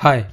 हाय।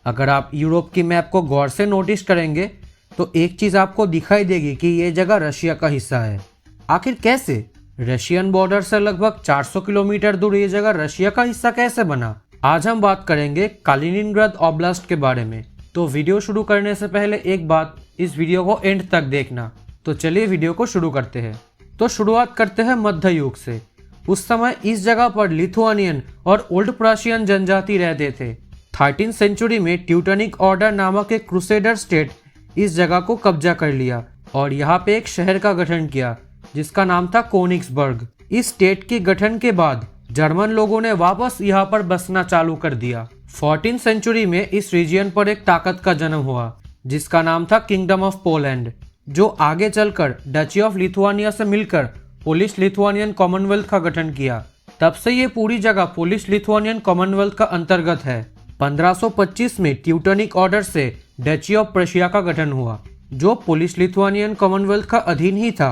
अगर आप यूरोप की मैप को गौर से नोटिस करेंगे तो एक चीज आपको दिखाई देगी कि ये जगह रशिया का हिस्सा है। आखिर कैसे? रशियन बॉर्डर से लगभग 400 किलोमीटर दूर ये जगह रशिया का हिस्सा कैसे बना? आज हम बात करेंगे कालिनिनग्राद ओब्लास्ट के बारे में। तो वीडियो शुरू करने से पहले एक बात, इस वीडियो को एंड तक देखना। तो चलिए वीडियो को शुरू करते हैं। तो शुरुआत करते हैं मध्य युग से। उस समय इस जगह पर लिथुआनियन और ओल्ड प्रशियन जनजाति रहते थे। 13th सेंचुरी में ट्यूटनिक ऑर्डर नामक एक क्रूसेडर स्टेट इस जगह को कब्जा कर लिया और यहाँ पे एक शहर का गठन किया जिसका नाम था कोनिग्सबर्ग। इस स्टेट के गठन के बाद जर्मन लोगों ने वापस यहाँ पर बसना चालू कर दिया। 14th सेंचुरी में इस रीजियन पर एक ताकत का जन्म हुआ जिसका नाम था किंगडम ऑफ पोलैंड, जो आगे चलकर डची ऑफ लिथुआनिया से मिलकर पोलिश लिथुआनियन कॉमनवेल्थ का गठन किया। तब से ये पूरी जगह पोलिश लिथुआनियन कॉमनवेल्थ का अंतर्गत है। 1525 में ट्यूटनिक ऑर्डर से डची ऑफ प्रशिया का गठन हुआ जो पोलिश लिथुआनियन कॉमनवेल्थ का अधीन ही था।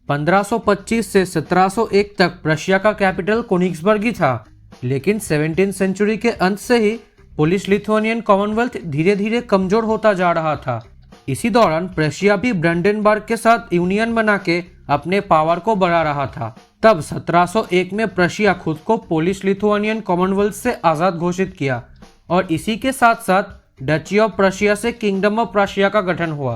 1525 से 1701 तक प्रशिया का कैपिटल कोनिग्सबर्ग ही था, लेकिन 17th सेंचुरी के अंत से ही पोलिश लिथुआनियन कॉमनवेल्थ धीरे धीरे कमजोर होता जा रहा था। इसी दौरान प्रशिया भी ब्रांडेनबर्ग के साथ यूनियन बना के अपने पावर को बढ़ा रहा था। तब 1701 में प्रशिया खुद को पोलिश लिथुआनियन कॉमनवेल्थ से आजाद घोषित किया और इसी के साथ साथ डची ऑफ प्रशिया से किंगडम ऑफ प्रशिया का गठन हुआ।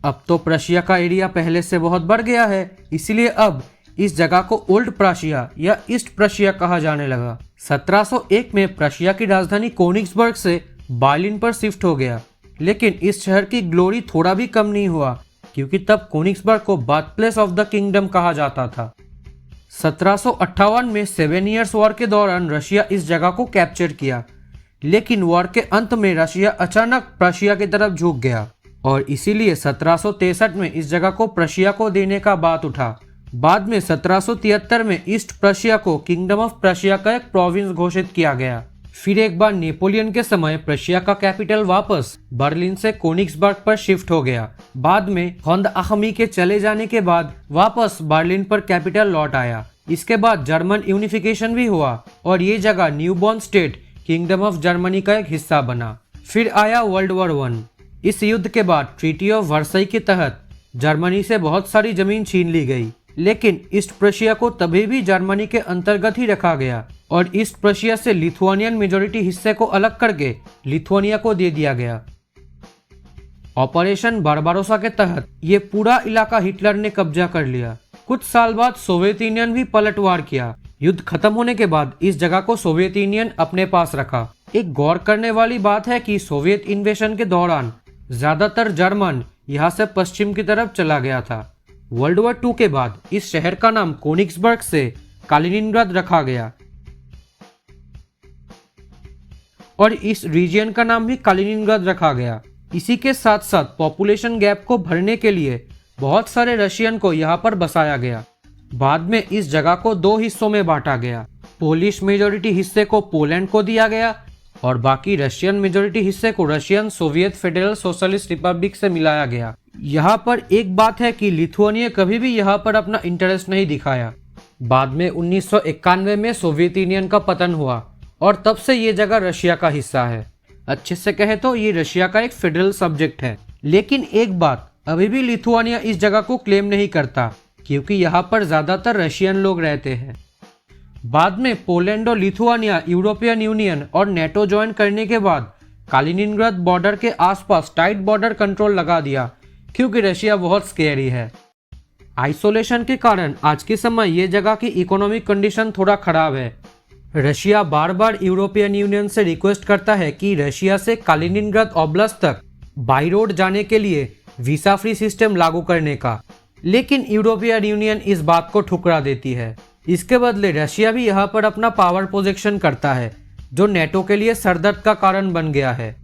अब तो प्रशिया का एरिया पहले से बहुत बढ़ गया है, इसलिए अब इस जगह को ओल्ड प्रशिया या ईस्ट प्रशिया कहा जाने लगा। 1701 में प्रशिया की राजधानी कोनिग्सबर्ग से बर्लिन पर शिफ्ट हो गया, लेकिन इस शहर की ग्लोरी थोड़ा भी कम नहीं हुआ क्योंकि तब कोनिग्सबर्ग को birth place of the kingdom कहा जाता था। 1758 में 7 ईयर्स वॉर के दौरान रशिया इस जगह को कैप्चर किया, लेकिन वॉर के अंत में रशिया अचानक प्रशिया की तरफ झुक गया और इसीलिए 1763 में इस जगह को प्रशिया को देने का बात उठा। बाद में 1773 में ईस्ट प्रशिया को किंगडम ऑफ प्रशिया का एक प्रोविंस घोषित किया गया। फिर एक बार नेपोलियन के समय प्रशिया का कैपिटल वापस बर्लिन से कोनिग्सबर्ग पर शिफ्ट हो गया। बाद में होंद अहमी के चले जाने के बाद वापस बर्लिन पर कैपिटल लौट आया। इसके बाद जर्मन यूनिफिकेशन भी हुआ और ये जगह newborn state kingdom of Germany का एक हिस्सा बना। फिर आया वर्ल्ड वॉर 1। इस युद्ध के बाद ट्रीटी ऑफ वर्साई के तहत जर्मनी से बहुत सारी जमीन छीन ली गई, लेकिन ईस्ट प्रशिया को तभी भी जर्मनी के अंतर्गत ही रखा गया और ईस्ट प्रशिया से लिथुआनियन मेजोरिटी हिस्से को अलग करके लिथुआनिया को दे दिया गया। ऑपरेशन बारबारोसा के तहत ये पूरा इलाका हिटलर ने कब्जा कर लिया। कुछ साल बाद सोवियत यूनियन भी पलटवार किया। युद्ध खत्म होने के बाद इस जगह को सोवियत यूनियन अपने पास रखा। एक गौर करने वाली बात है कि सोवियत इन्वेशन के दौरान ज्यादातर जर्मन यहाँ से पश्चिम की तरफ चला गया था। वर्ल्ड वॉर 2 के बाद इस शहर का नाम कोनिग्सबर्ग से कालिनिनग्राद रखा गया और इस रीजियन का नाम भी कालिनिनग्राद रखा गया। इसी के साथ साथ पॉपुलेशन गैप को भरने के लिए बहुत सारे रशियन को यहाँ पर बसाया गया। बाद में इस जगह को 2 हिस्सों में बांटा गया। पोलिश मेजोरिटी हिस्से को पोलैंड को दिया गया और बाकी रशियन मेजोरिटी हिस्से को Russian Soviet federal socialist Republic से मिलाया गया। यहाँ पर एक बात है कि लिथुआनिया कभी भी यहाँ पर अपना इंटरेस्ट नहीं दिखाया। बाद में 1991 में सोवियत यूनियन का पतन हुआ और तब से ये जगह रशिया का हिस्सा है। अच्छे से कहे तो ये रशिया का एक फेडरल सब्जेक्ट है। लेकिन एक बात, अभी भी लिथुआनिया इस जगह को क्लेम नहीं करता क्योंकि यहाँ पर ज्यादातर रशियन लोग रहते हैं। बाद में पोलैंड और लिथुआनिया यूरोपियन यूनियन और नेटो ज्वाइन करने के बाद कालिनिनग्राद बॉर्डर के आसपास टाइट बॉर्डर कंट्रोल लगा दिया क्योंकि रशिया बहुत स्केरी है। आइसोलेशन के कारण आज के समय ये जगह की इकोनॉमिक कंडीशन थोड़ा खराब है। रशिया बार बार यूरोपियन यूनियन से रिक्वेस्ट करता है कि रशिया से कालिनिनग्राद ओब्लास्ट तक बाई रोड जाने के लिए वीसा फ्री सिस्टम लागू करने का, लेकिन यूरोपियन यूनियन इस बात को ठुकरा देती है। इसके बदले रशिया भी यहाँ पर अपना पावर प्रोजेक्शन करता है जो नेटो के लिए सरदर्द का कारण बन गया है।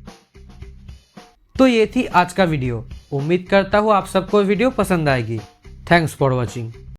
तो ये थी आज का वीडियो। उम्मीद करता हूँ आप सबको वीडियो पसंद आएगी। Thanks for watching.